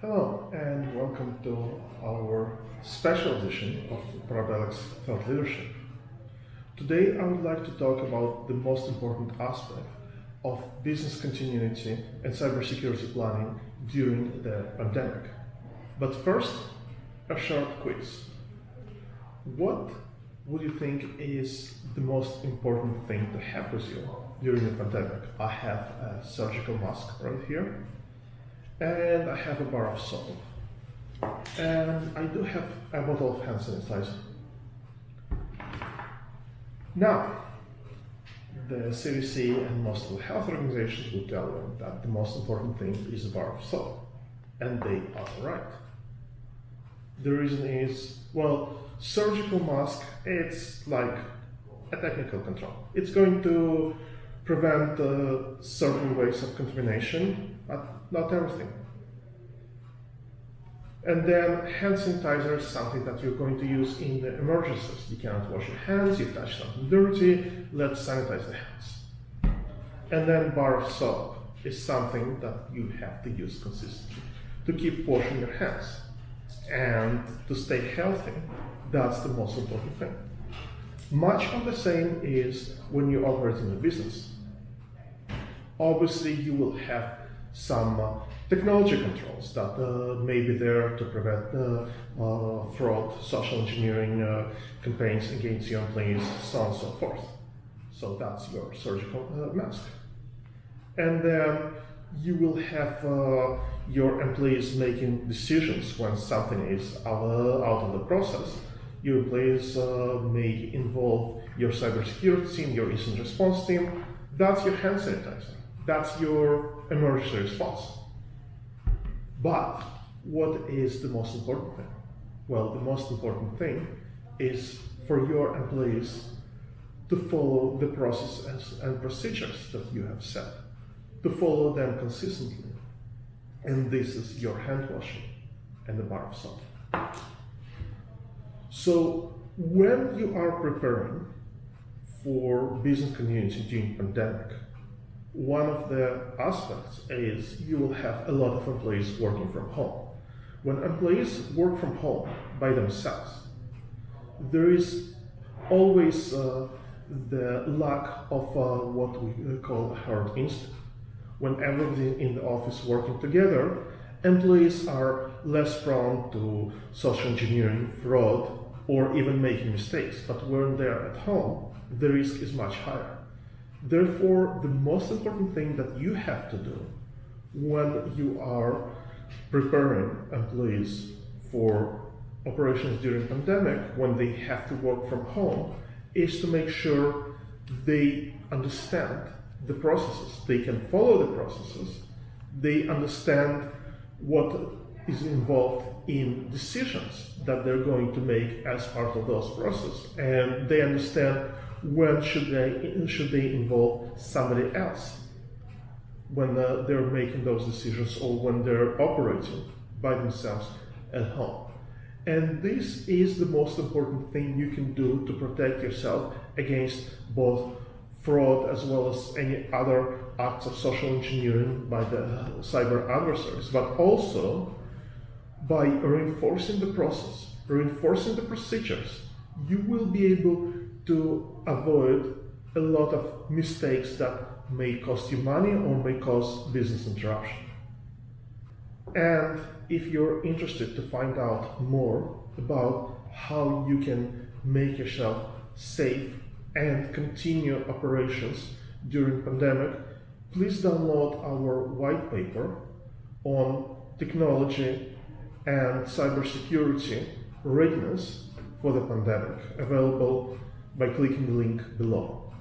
Hello and welcome to our special edition of Parabellix Thought Leadership. Today I would like to talk about the most important aspect of business continuity and cybersecurity planning during the pandemic. But first, a short quiz. What would you think is the most important thing to have with you during the pandemic? I have a surgical mask right here. And I have a bar of soap. And I do have a bottle of hand sanitizer. Now, the CDC and most of the health organizations will tell you that the most important thing is a bar of soap. And they are right. The reason is, well, surgical mask, it's like a technical control. It's going to prevent certain ways of contamination, but not everything. And then hand sanitizer is something that you're going to use in the emergencies. You cannot wash your hands, you touch something dirty, let's sanitize the hands. And then bar of soap is something that you have to use consistently to keep washing your hands. And to stay healthy, that's the most important thing. Much of the same is when you operate in a business. Obviously, you will have some technology controls that may be there to prevent fraud, social engineering campaigns against your employees, so on and so forth. So that's your surgical mask. And then you will have your employees making decisions when something is out of the process. Your employees may involve your cybersecurity team, your incident response team. That's your hand sanitizer. That's your emergency response. But what is the most important thing? Well, the most important thing is for your employees to follow the processes and procedures that you have set, to follow them consistently. And this is your hand washing and the bar of soap. So when you are preparing for business continuity during pandemic, one of the aspects is you will have a lot of employees working from home. When employees work from home by themselves, there is always the lack of what we call herd instinct. When everybody in the office working together, employees are less prone to social engineering, fraud, or even making mistakes. But when they're at home, the risk is much higher. Therefore, the most important thing that you have to do when you are preparing employees for operations during pandemic, when they have to work from home, is to make sure they understand the processes, they can follow the processes, they understand what is involved in decisions that they're going to make as part of those processes, and they understand when should they involve somebody else when they're making those decisions or when they're operating by themselves at home. And this is the most important thing you can do to protect yourself against both fraud as well as any other acts of social engineering by the cyber adversaries, but also by reinforcing the process, reinforcing the procedures, you will be able to avoid a lot of mistakes that may cost you money or may cause business interruption. And if you're interested to find out more about how you can make yourself safe and continue operations during pandemic, please download our white paper on technology and cybersecurity readiness for the pandemic, available by clicking the link below.